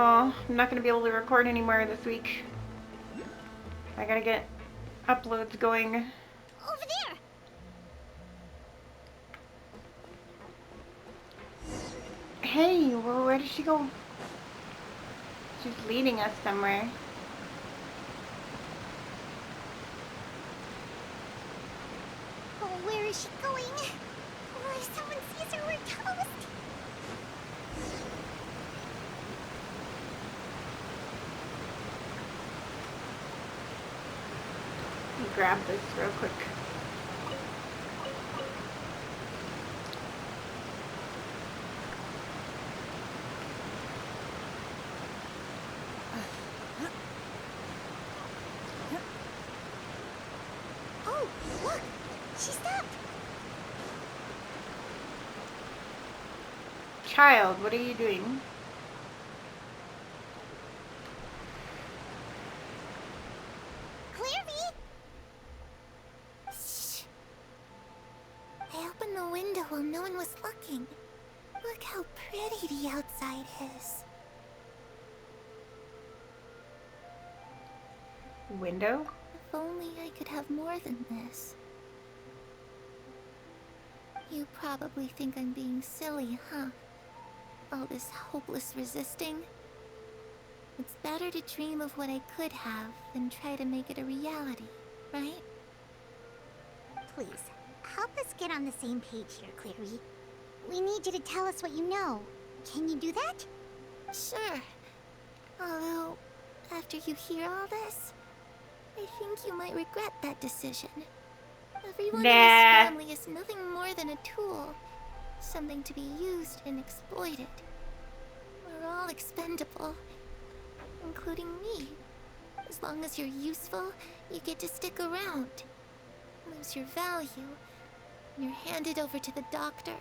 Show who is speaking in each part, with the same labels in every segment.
Speaker 1: Oh, I'm not gonna be able to record anymore this week. I gotta get uploads going.
Speaker 2: Over there!
Speaker 1: Hey, well, where did she go? She's leading us somewhere.
Speaker 2: Oh, where is she going? Oh, if someone sees her, we're toast!
Speaker 1: Let me grab this real quick.
Speaker 2: Oh, look! She stopped!
Speaker 1: Child, what are you doing?
Speaker 2: Clearly! Shh! I opened the window while no one was looking. Look how pretty the outside is.
Speaker 1: Window?
Speaker 2: If only I could have more than this. You probably think I'm being silly, huh? All this hopeless resisting. It's better to dream of what I could have than try to make it a reality, right? Please, help us get on the same page here, Clary. We need you to tell us what you know. Can you do that? Sure. Although, after you hear all this, I think you might regret that decision. Everyone in this
Speaker 1: Nah.
Speaker 2: family is nothing more than a tool. Something to be used and exploited. We're all expendable. Including me. As long as you're useful, you get to stick around. Lose your value. You're handed over to the doctor,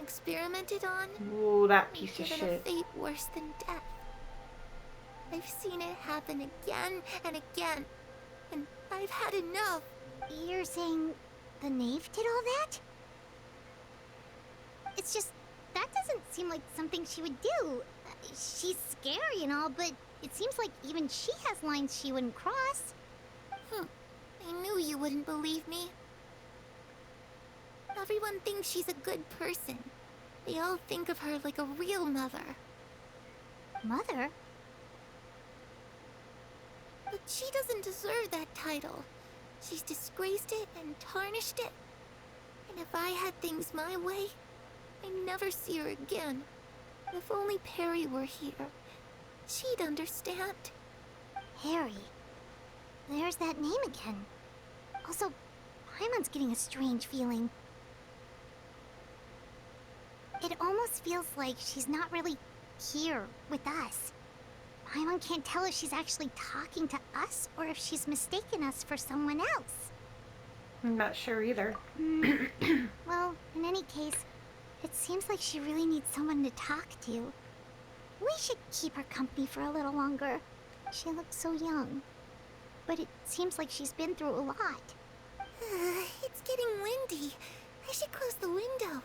Speaker 2: experimented on,
Speaker 1: Ooh, that
Speaker 2: and
Speaker 1: piece of
Speaker 2: given a
Speaker 1: shit.
Speaker 2: fate worse than death. I've seen it happen again and again, and I've had enough. You're saying the knave did all that? It's just, that doesn't seem like something she would do. She's scary and all, but it seems like even she has lines she wouldn't cross. I knew you wouldn't believe me. Everyone thinks she's a good person. They all think of her like a real mother. Mother? But she doesn't deserve that title. She's disgraced it and tarnished it. And if I had things my way, I'd never see her again. If only Perry were here, she'd understand. Harry. There's that name again. Also, Paimon's getting a strange feeling. It almost feels like she's not really here with us. Paimon can't tell if she's actually talking to us or if she's mistaken us for someone else.
Speaker 1: I'm not sure either.
Speaker 2: Well, in any case, it seems like she really needs someone to talk to. We should keep her company for a little longer. She looks so young. But it seems like she's been through a lot. It's getting windy. I should close the window.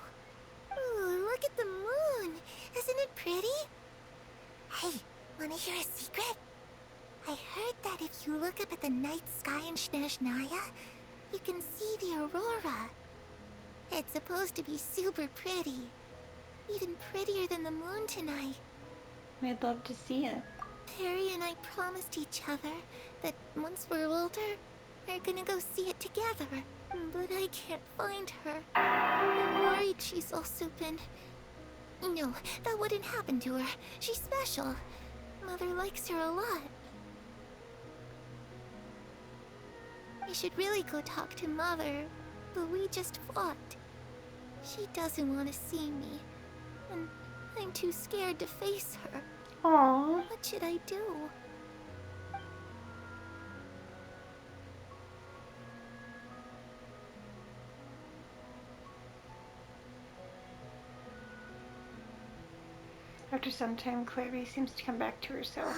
Speaker 2: Ooh, look at the moon. Isn't it pretty? Hey, wanna hear a secret? I heard that if you look up at the night sky in Snezhnaya, you can see the aurora. It's supposed to be super pretty. Even prettier than the moon tonight.
Speaker 1: I'd love to see it.
Speaker 2: Perry and I promised each other that once we're older, we're gonna go see it together. But I can't find her. I'm worried she's also been... No, that wouldn't happen to her. She's special. Mother likes her a lot. I should really go talk to Mother, but we just fought. She doesn't want to see me, and I'm too scared to face her.
Speaker 1: Aww.
Speaker 2: What should I do?
Speaker 1: After some time, Clary seems to come back to herself.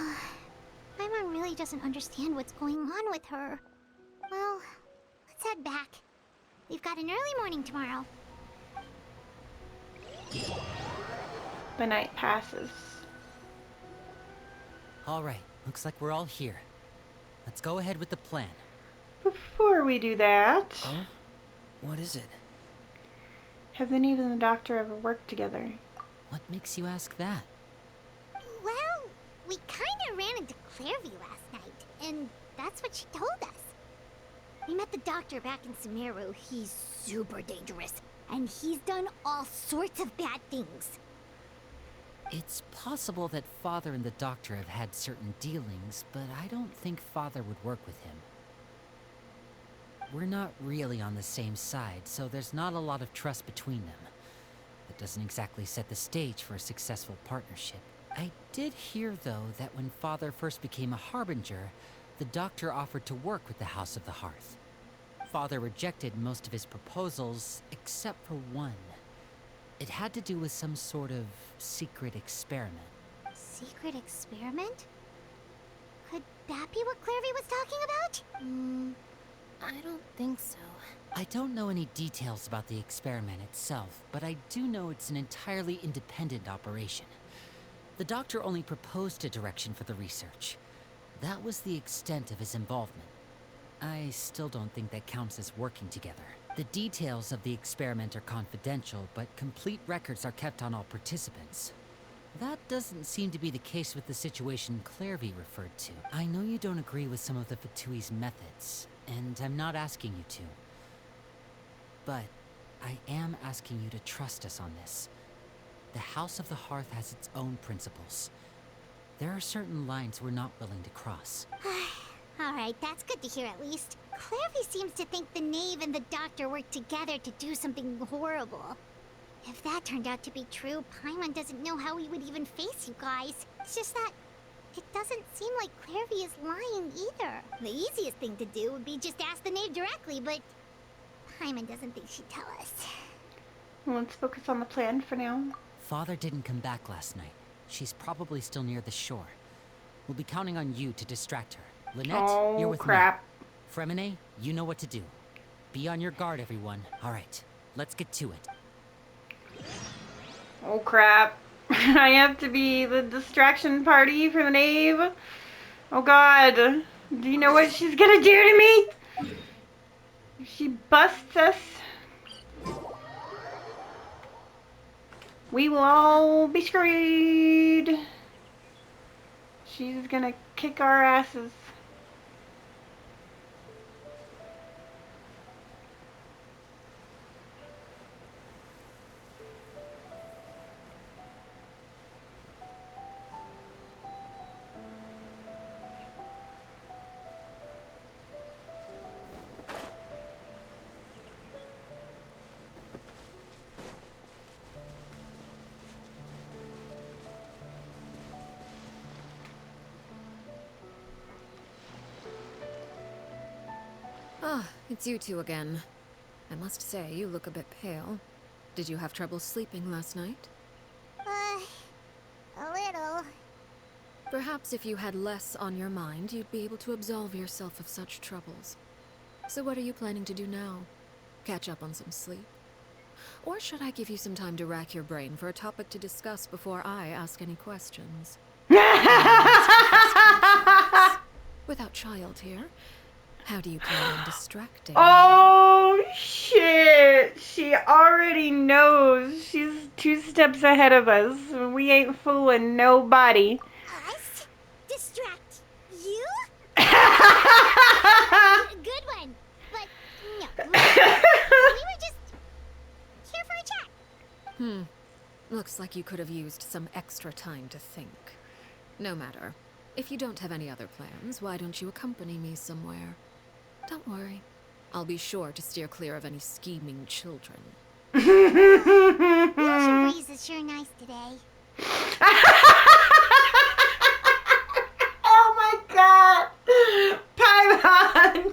Speaker 2: My mom really doesn't understand what's going on with her. Well, let's head back. We've got an early morning tomorrow.
Speaker 1: The night passes.
Speaker 3: All right, looks like we're all here. Let's go ahead with the plan.
Speaker 1: Before we do that,
Speaker 4: Oh? What is it?
Speaker 1: have the Neve and the Doctor ever worked together?
Speaker 3: What makes you ask that?
Speaker 2: Well, we kinda ran into Clairvy last night, and that's what she told us. We met the doctor back in Sumeru. He's super dangerous, and he's done all sorts of bad things.
Speaker 3: It's possible that Father and the Doctor have had certain dealings, but I don't think Father would work with him. We're not really on the same side, so there's not a lot of trust between them. That doesn't exactly set the stage for a successful partnership. I did hear, though, that when Father first became a Harbinger, the Doctor offered to work with the House of the Hearth. Father rejected most of his proposals, except for one. It had to do with some sort of secret experiment.
Speaker 2: Secret experiment? Could that be what Clairvy was talking about?
Speaker 5: I don't think so.
Speaker 3: I don't know any details about the experiment itself, but I do know it's an entirely independent operation. The Doctor only proposed a direction for the research. That was the extent of his involvement. I still don't think that counts as working together. The details of the experiment are confidential, but complete records are kept on all participants. That doesn't seem to be the case with the situation Clairvy referred to. I know you don't agree with some of the Fatui's methods, and I'm not asking you to. But I am asking you to trust us on this. The House of the Hearth has its own principles. There are certain lines we're not willing to cross.
Speaker 2: Alright, that's good to hear at least. Clairvy seems to think the Knave and the Doctor worked together to do something horrible. If that turned out to be true, Paimon doesn't know how he would even face you guys. It's just that it doesn't seem like Clairvy is lying either. The easiest thing to do would be just ask the Knave directly, but Paimon doesn't think she'd tell us.
Speaker 1: Let's focus on the plan for now.
Speaker 3: Father didn't come back last night. She's probably still near the shore. We'll be counting on you to distract her. Lynette, you're with
Speaker 1: crap.
Speaker 3: me. Fremine, you know what to do. Be on your guard, everyone. All right, let's get to it.
Speaker 1: Oh crap. I have to be the distraction party for the Knave. Oh god. Do you know what she's gonna do to me? If she busts us, we will all be screwed. She's gonna kick our asses.
Speaker 5: Ah, it's you two again. I must say, you look a bit pale. Did you have trouble sleeping last night?
Speaker 2: A little.
Speaker 5: Perhaps if you had less on your mind, you'd be able to absolve yourself of such troubles. So what are you planning to do now? Catch up on some sleep? Or should I give you some time to rack your brain for a topic to discuss before I ask any questions? Without child here, how do you plan on distracting me?
Speaker 1: Oh shit. She already knows. She's 2 steps ahead of us. We ain't fooling nobody.
Speaker 2: Us? Distract you? Good one. But no. We were just here for a chat.
Speaker 5: Looks like you could have used some extra time to think. No matter. If you don't have any other plans, why don't you accompany me somewhere? Don't worry. I'll be sure to steer clear of any scheming children.
Speaker 2: The ocean breeze is sure nice today.
Speaker 1: Oh my god! Paimon!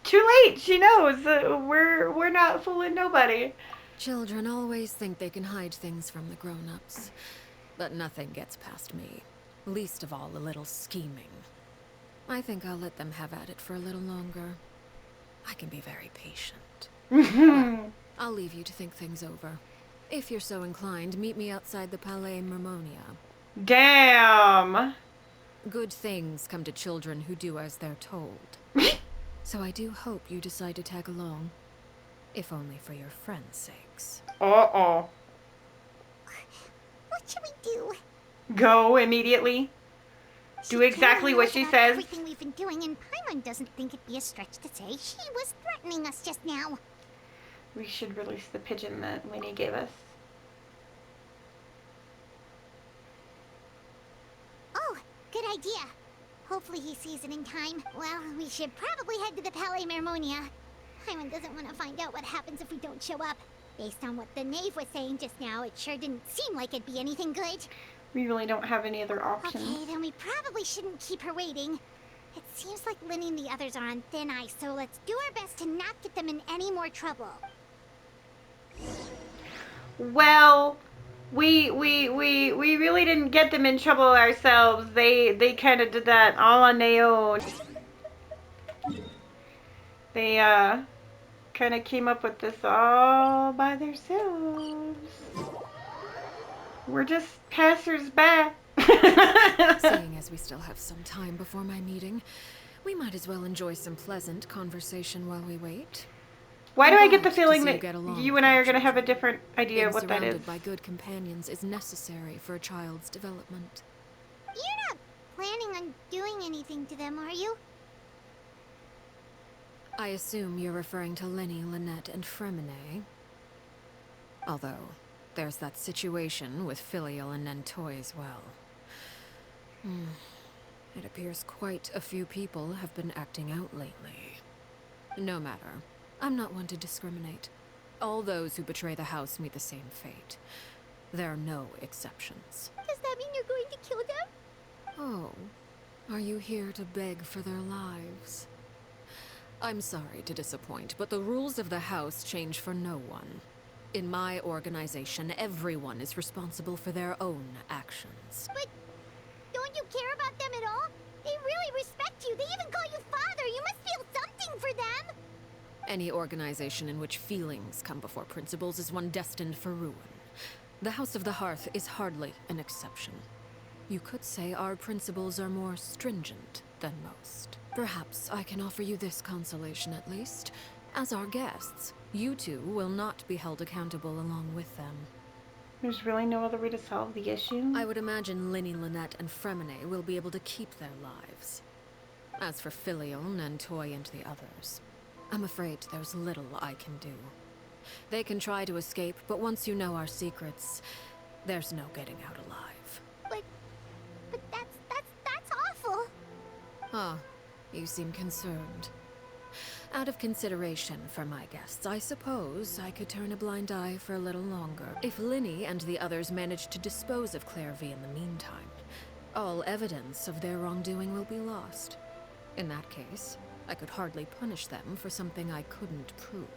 Speaker 1: Too late. She knows that we're not fooling nobody.
Speaker 5: Children always think they can hide things from the grown-ups. But nothing gets past me. Least of all a little scheming. I think I'll let them have at it for a little longer. I can be very patient. Well, I'll leave you to think things over. If you're so inclined, meet me outside the Palais Mermonia.
Speaker 1: Damn.
Speaker 5: Good things come to children who do as they're told. So I do hope you decide to tag along. If only for your friends' sakes.
Speaker 1: Uh-oh.
Speaker 2: What should we do?
Speaker 1: Go immediately. Do
Speaker 2: She
Speaker 1: exactly
Speaker 2: clearly
Speaker 1: what
Speaker 2: knows
Speaker 1: she
Speaker 2: about
Speaker 1: says.
Speaker 2: everything we've been doing, and Paimon doesn't think it'd be a stretch to say she was threatening us just now.
Speaker 1: We should release the pigeon that Winnie gave us.
Speaker 2: Oh, good idea. Hopefully he sees it in time. Well, we should probably head to the Palais Mermonia. Paimon doesn't want to find out what happens if we don't show up. Based on what the knave was saying just now, it sure didn't seem like it'd be anything good.
Speaker 1: We really don't have any other options.
Speaker 2: Okay, then we probably shouldn't keep her waiting. It seems like Linny and the others are on thin ice, so let's do our best to not get them in any more trouble.
Speaker 1: Well, we really didn't get them in trouble ourselves. They kind of did that all on their own. They kind of came up with this all by themselves. We're just passers-by.
Speaker 5: Seeing as we still have some time before my meeting, we might as well enjoy some pleasant conversation while we wait.
Speaker 1: Why do
Speaker 5: I'm
Speaker 1: I get the
Speaker 5: glad to
Speaker 1: feeling
Speaker 5: see
Speaker 1: that
Speaker 5: you get along
Speaker 1: you
Speaker 5: with
Speaker 1: and I
Speaker 5: my
Speaker 1: are going to have a
Speaker 5: children.
Speaker 1: different idea
Speaker 5: Being
Speaker 1: of what that is?
Speaker 5: surrounded by good companions is necessary for a child's development.
Speaker 2: You're not planning on doing anything to them, are you?
Speaker 5: I assume you're referring to Lenny, Lynette, and Fremine. Although, there's that situation with Filial and Nentoy as well. It appears quite a few people have been acting out lately. No matter. I'm not one to discriminate. All those who betray the house meet the same fate. There are no exceptions.
Speaker 2: Does that mean you're going to kill them?
Speaker 5: Oh, are you here to beg for their lives? I'm sorry to disappoint, but the rules of the house change for no one. In my organization, everyone is responsible for their own actions.
Speaker 2: But don't you care about them at all? They really respect you. They even call you father. You must feel something for them.
Speaker 5: Any organization in which feelings come before principles is one destined for ruin. The House of the Hearth is hardly an exception. You could say our principles are more stringent than most. Perhaps I can offer you this consolation at least. As our guests, you two will not be held accountable along with them.
Speaker 1: There's really no other way to solve the issue?
Speaker 5: I would imagine Linny, Lynette, and Fremine will be able to keep their lives. As for Filial, Nentoy, and the others, I'm afraid there's little I can do. They can try to escape, but once you know our secrets, there's no getting out alive.
Speaker 2: But that's awful.
Speaker 5: Ah, you seem concerned. Out of consideration for my guests, I suppose I could turn a blind eye for a little longer. If Linny and the others manage to dispose of Claire V in the meantime, all evidence of their wrongdoing will be lost. In that case, I could hardly punish them for something I couldn't prove.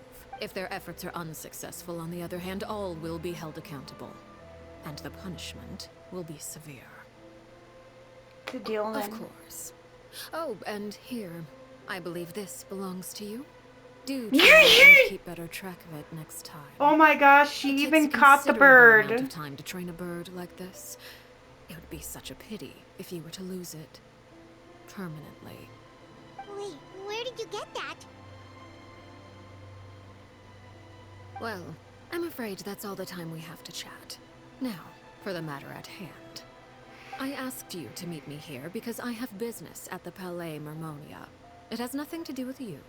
Speaker 5: If their efforts are unsuccessful, on the other hand, all will be held accountable. And the punishment will be severe.
Speaker 1: The deal then.
Speaker 5: Of course. Oh, and here, I believe this belongs to you. Do try and keep better track of it next time.
Speaker 1: Oh my gosh, she
Speaker 5: It
Speaker 1: even
Speaker 5: takes
Speaker 1: caught the
Speaker 5: considerable amount
Speaker 1: bird.
Speaker 5: of time to train a bird like this. It would be such a pity if you were to lose it permanently.
Speaker 2: Wait, where did you get that?
Speaker 5: Well, I'm afraid that's all the time we have to chat. Now, for the matter at hand. I asked you to meet me here because I have business at the Palais Mermonia. It has nothing to do with you,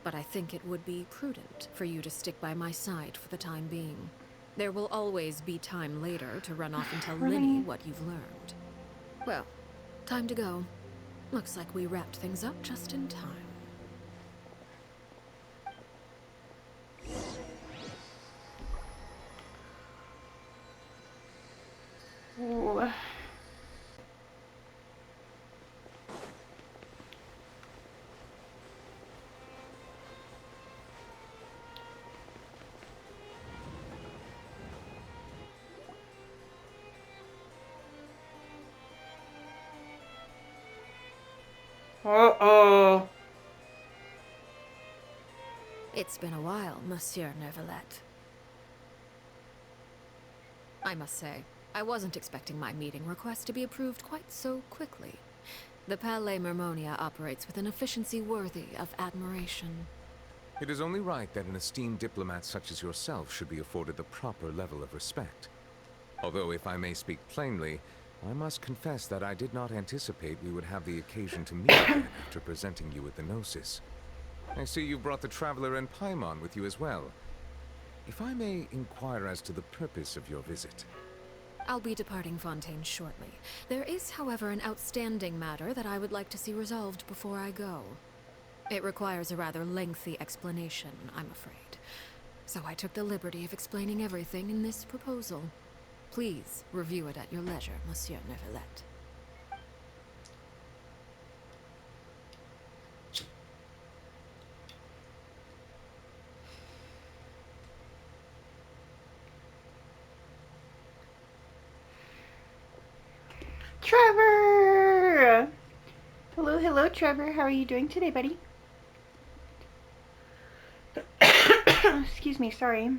Speaker 5: but I think it would be prudent for you to stick by my side for the time being. There will always be time later to run off and tell Linny what you've learned. Well, time to go. Looks like we wrapped things up just in time.
Speaker 1: Ooh. Uh-oh.
Speaker 5: It's been a while, Monsieur Neuvillette. I must say, I wasn't expecting my meeting request to be approved quite so quickly. The Palais Mermonia operates with an efficiency worthy of admiration.
Speaker 6: It is only right that an esteemed diplomat such as yourself should be afforded the proper level of respect. Although, if I may speak plainly, I must confess that I did not anticipate we would have the occasion to meet again after presenting you with the Gnosis. I see you brought the Traveler and Paimon with you as well. If I may inquire as to the purpose of your visit.
Speaker 5: I'll be departing Fontaine shortly. There is, however, an outstanding matter that I would like to see resolved before I go. It requires a rather lengthy explanation, I'm afraid. So I took the liberty of explaining everything in this proposal. Please review it at your leisure, Monsieur Neuvillette.
Speaker 1: Trevor! Hello, hello, Trevor. How are you doing today, buddy? Excuse me, sorry.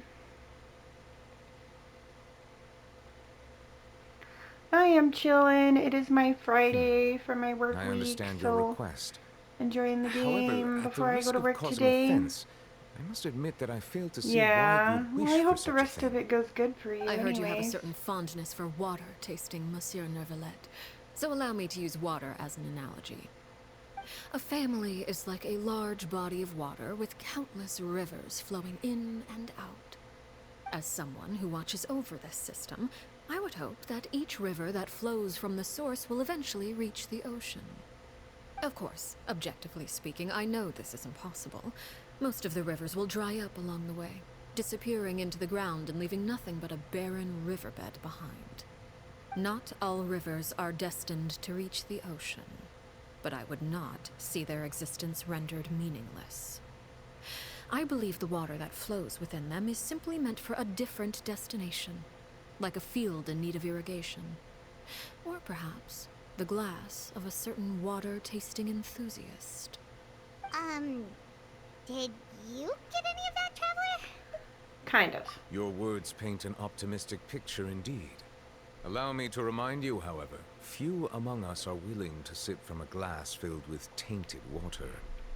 Speaker 1: I am chilling. It is my Friday for my work
Speaker 6: I
Speaker 1: week,
Speaker 6: understand your
Speaker 1: so
Speaker 6: request.
Speaker 1: enjoying the
Speaker 6: However,
Speaker 1: game
Speaker 6: at the
Speaker 1: before I go
Speaker 6: risk
Speaker 1: to
Speaker 6: of
Speaker 1: work
Speaker 6: causing
Speaker 1: today.
Speaker 6: offense, I must admit that I failed to see why
Speaker 1: Yeah,
Speaker 6: you'd wish
Speaker 1: well, I
Speaker 6: for
Speaker 1: hope the
Speaker 6: such a
Speaker 1: rest
Speaker 6: thing.
Speaker 1: of it goes good for you
Speaker 5: I heard you have a
Speaker 1: anyways.
Speaker 5: certain fondness for water tasting, Monsieur Neuvillette. So allow me to use water as an analogy. A family is like a large body of water with countless rivers flowing in and out. As someone who watches over this system, I would hope that each river that flows from the source will eventually reach the ocean. Of course, objectively speaking, I know this is impossible. Most of the rivers will dry up along the way, disappearing into the ground and leaving nothing but a barren riverbed behind. Not all rivers are destined to reach the ocean, but I would not see their existence rendered meaningless. I believe the water that flows within them is simply meant for a different destination, like a field in need of irrigation. Or perhaps the glass of a certain water-tasting enthusiast.
Speaker 2: Did you get any of that, Traveler?
Speaker 1: Kind of.
Speaker 6: Your words paint an optimistic picture indeed. Allow me to remind you, however, few among us are willing to sip from a glass filled with tainted water.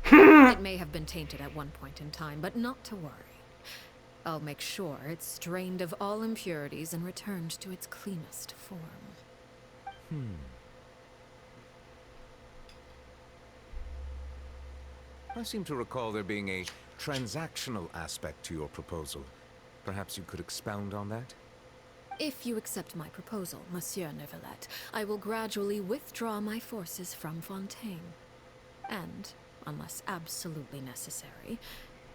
Speaker 5: It may have been tainted at one point in time, but not to worry. I'll make sure it's drained of all impurities and returned to its cleanest form.
Speaker 6: I seem to recall there being a transactional aspect to your proposal. Perhaps you could expound on that?
Speaker 5: If you accept my proposal, Monsieur Neuvillette, I will gradually withdraw my forces from Fontaine. And, unless absolutely necessary,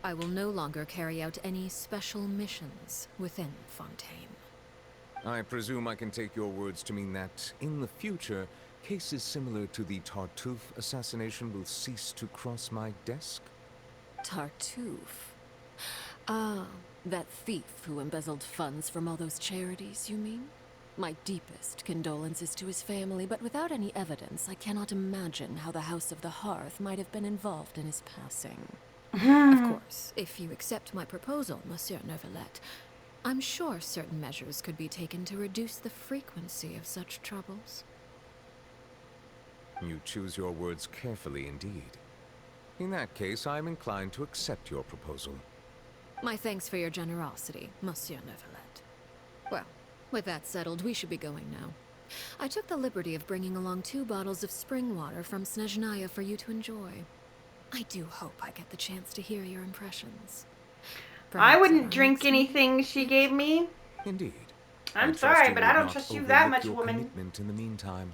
Speaker 5: I will no longer carry out any special missions within Fontaine.
Speaker 6: I presume I can take your words to mean that, in the future, cases similar to the Tartuffe assassination will cease to cross my desk?
Speaker 5: Tartuffe? Ah, that thief who embezzled funds from all those charities, you mean? My deepest condolences to his family, but without any evidence, I cannot imagine how the House of the Hearth might have been involved in his passing. Of course, if you accept my proposal, Monsieur Neuvillette, I'm sure certain measures could be taken to reduce the frequency of such troubles.
Speaker 6: You choose your words carefully indeed. In that case, I am inclined to accept your proposal.
Speaker 5: My thanks for your generosity, Monsieur Neuvillette. Well, with that settled, we should be going now. I took the liberty of bringing along 2 bottles of spring water from Snezhnaya for you to enjoy. I do hope I get the chance to hear your impressions.
Speaker 1: I
Speaker 5: Perhaps
Speaker 1: wouldn't
Speaker 5: our
Speaker 1: drink
Speaker 5: next
Speaker 1: anything she gave me.
Speaker 6: Indeed.
Speaker 1: I'm
Speaker 6: I trust
Speaker 1: sorry,
Speaker 6: you
Speaker 1: but
Speaker 6: would
Speaker 1: I don't
Speaker 6: not
Speaker 1: trust you that
Speaker 6: overlook
Speaker 1: much,
Speaker 6: your
Speaker 1: woman.
Speaker 6: commitment in the meantime.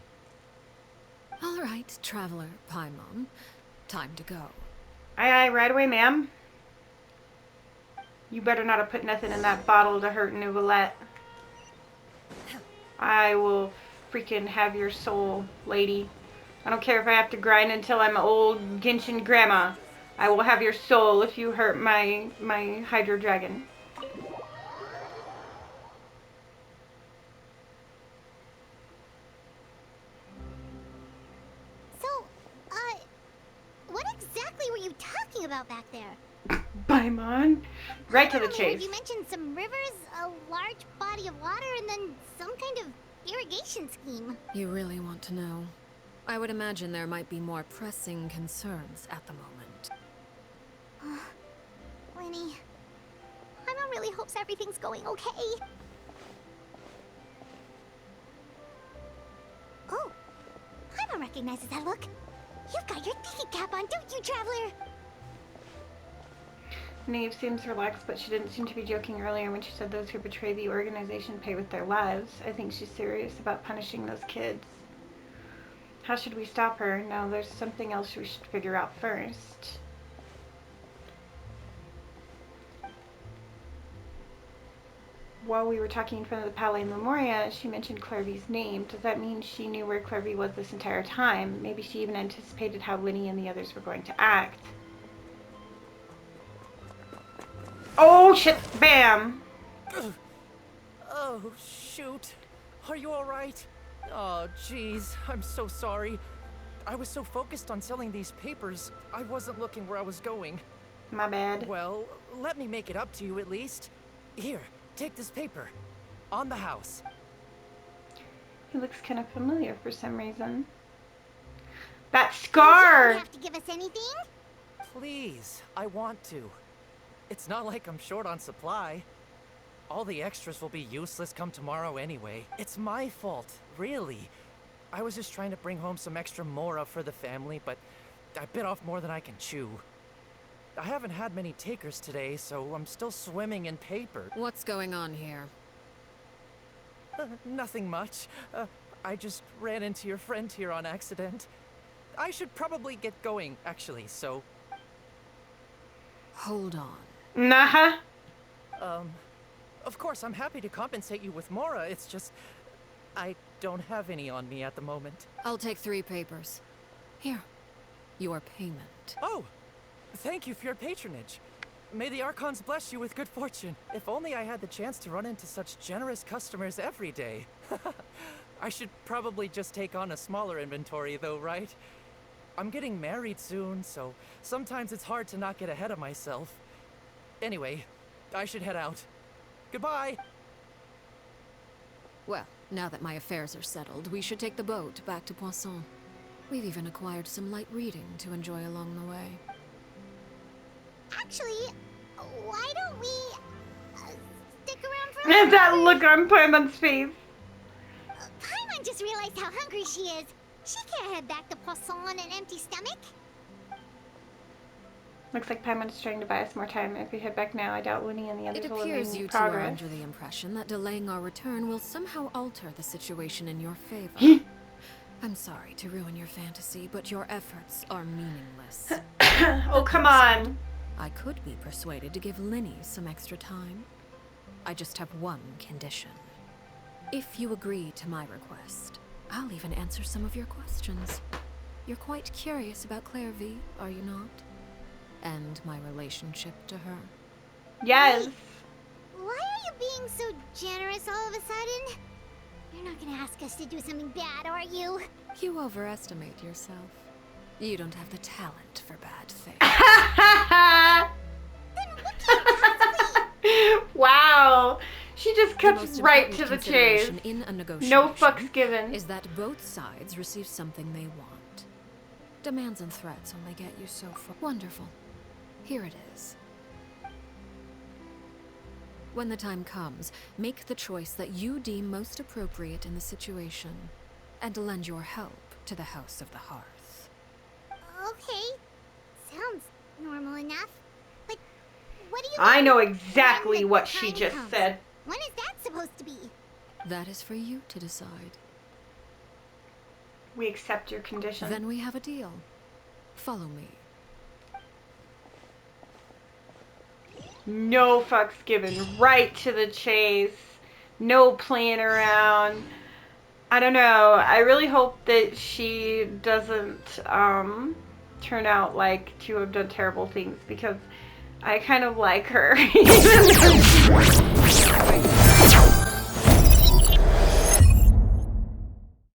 Speaker 5: All right, Traveler Paimon. Time to go.
Speaker 1: Aye, aye, right away, ma'am. You better not have put nothing in that bottle to hurt Neuvillette. I will freaking have your soul, lady. I don't care if I have to grind until I'm old Genshin grandma. I will have your soul if you hurt my Hydro Dragon.
Speaker 2: So, what exactly were you talking about back there?
Speaker 1: Paimon. Right to the
Speaker 2: I
Speaker 1: chase.
Speaker 2: heard you mentioned some rivers, a large body of water, and then some kind of irrigation scheme.
Speaker 5: You really want to know? I would imagine there might be more pressing concerns at the moment.
Speaker 2: Winnie, Paimon really hopes everything's going okay. Oh, Paimon recognizes that look. You've got your thinking cap on, don't you, Traveler?
Speaker 1: Neve seems relaxed, but she didn't seem to be joking earlier when she said those who betray the organization pay with their lives. I think she's serious about punishing those kids. How should we stop her? No, there's something else we should figure out first. While we were talking in front of the Palais Memoria, she mentioned Clairvy's name. Does that mean she knew where Clairvy was this entire time? Maybe she even anticipated how Winnie and the others were going to act. Oh shit! Bam!
Speaker 4: Oh, shoot. Are you alright? Oh, jeez. I'm so sorry. I was so focused on selling these papers, I wasn't looking where I was going.
Speaker 1: My bad.
Speaker 4: Well, let me make it up to you at least. Here, take this paper. On the house.
Speaker 1: He looks kind of familiar for some reason. That
Speaker 2: You
Speaker 1: scar!
Speaker 2: don't have to give us anything.
Speaker 4: Please, I want to. It's not like I'm short on supply. All the extras will be useless come tomorrow anyway. It's my fault, really. I was just trying to bring home some extra mora for the family, but I bit off more than I can chew. I haven't had many takers today, so I'm still swimming in paper.
Speaker 5: What's going on here?
Speaker 4: Nothing much. I just ran into your friend here on accident. I should probably get going, actually, so...
Speaker 5: Hold on.
Speaker 1: Nah.
Speaker 4: Of course, I'm happy to compensate you with mora, it's just... I don't have any on me at the moment.
Speaker 5: I'll take 3 papers. Here. Your payment.
Speaker 4: Oh! Thank you for your patronage. May the Archons bless you with good fortune. If only I had the chance to run into such generous customers every day. I should probably just take on a smaller inventory though, right? I'm getting married soon, so sometimes it's hard to not get ahead of myself. Anyway, I should head out. Goodbye!
Speaker 5: Well, now that my affairs are settled, we should take the boat back to Poisson. We've even acquired some light reading to enjoy along the way.
Speaker 2: Actually, why don't we stick around for a
Speaker 1: And that
Speaker 2: while?
Speaker 1: look on Paimon's face.
Speaker 2: Paimon just realized how hungry she is. She can't head back to Poisson on an empty stomach.
Speaker 1: Looks like Paimon's trying to buy us more time. If we head back now, I doubt Winnie and the others
Speaker 5: It
Speaker 1: will
Speaker 5: appears
Speaker 1: remain
Speaker 5: you
Speaker 1: in
Speaker 5: two are
Speaker 1: progress.
Speaker 5: under the impression that delaying our return will somehow alter the situation in your favor. I'm sorry to ruin your fantasy, but your efforts are meaningless.
Speaker 1: Oh, come on.
Speaker 5: I could be persuaded to give Linny some extra time. I just have one condition. If you agree to my request, I'll even answer some of your questions. You're quite curious about Clairvy, are you not? And my relationship to her.
Speaker 1: Yes.
Speaker 2: Why are you being so generous all of a sudden? You're not gonna ask us to do something bad, are you?
Speaker 5: You overestimate yourself. You don't have the talent for bad things.
Speaker 2: Then what can you possibly...
Speaker 1: Wow. She just
Speaker 5: The
Speaker 1: cuts
Speaker 5: most
Speaker 1: right
Speaker 5: important
Speaker 1: to the chase.
Speaker 5: consideration in a negotiation
Speaker 1: No fucks given.
Speaker 5: is that both sides receive something they want. Demands and threats only get you so far. Wonderful. Here it is. When the time comes, make the choice that you deem most appropriate in the situation, and lend your help to the House of the Hearth.
Speaker 2: Okay. Sounds normal enough. But what do you
Speaker 1: I
Speaker 2: mean
Speaker 1: know
Speaker 2: when
Speaker 1: exactly
Speaker 2: the
Speaker 1: what she
Speaker 2: time
Speaker 1: just
Speaker 2: comes?
Speaker 1: said.
Speaker 2: When is that supposed to be?
Speaker 5: That is for you to decide.
Speaker 1: We accept your condition.
Speaker 5: Then we have a deal. Follow me.
Speaker 1: No fucks given. Right to the chase. No playing around. I don't know. I really hope that she doesn't turn out like to have done terrible things, because I kind of like her. Even though she's